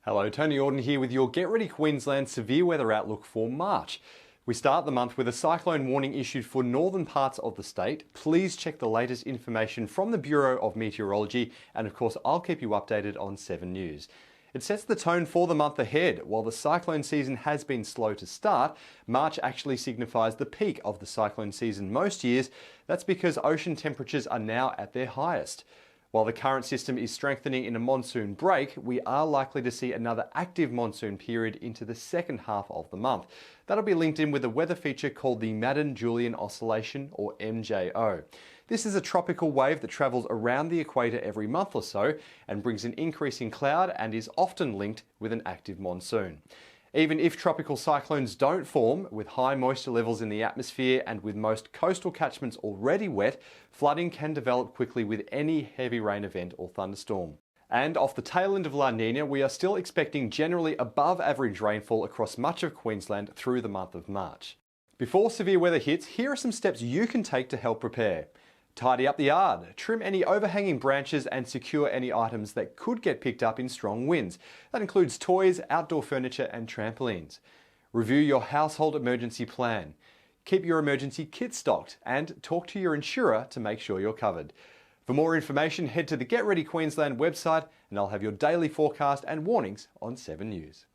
Hello, Tony Auden here with your Get Ready Queensland severe weather outlook for March. We start the month with a cyclone warning issued for northern parts of the state. Please check the latest information from the Bureau of Meteorology, and of course I'll keep you updated on 7 News. It sets the tone for the month ahead. While the cyclone season has been slow to start, March actually signifies the peak of the cyclone season most years. That's because ocean temperatures are now at their highest. While the current system is strengthening in a monsoon break, we are likely to see another active monsoon period into the second half of the month. That'll be linked in with a weather feature called the Madden-Julian Oscillation, or MJO. This is a tropical wave that travels around the equator every month or so and brings an increase in cloud and is often linked with an active monsoon. Even if tropical cyclones don't form, with high moisture levels in the atmosphere and with most coastal catchments already wet, flooding can develop quickly with any heavy rain event or thunderstorm. And off the tail end of La Nina, we are still expecting generally above average rainfall across much of Queensland through the month of March. Before severe weather hits, here are some steps you can take to help prepare. Tidy up the yard, trim any overhanging branches and secure any items that could get picked up in strong winds. That includes toys, outdoor furniture and trampolines. Review your household emergency plan. Keep your emergency kit stocked and talk to your insurer to make sure you're covered. For more information, head to the Get Ready Queensland website and I'll have your daily forecast and warnings on 7 News.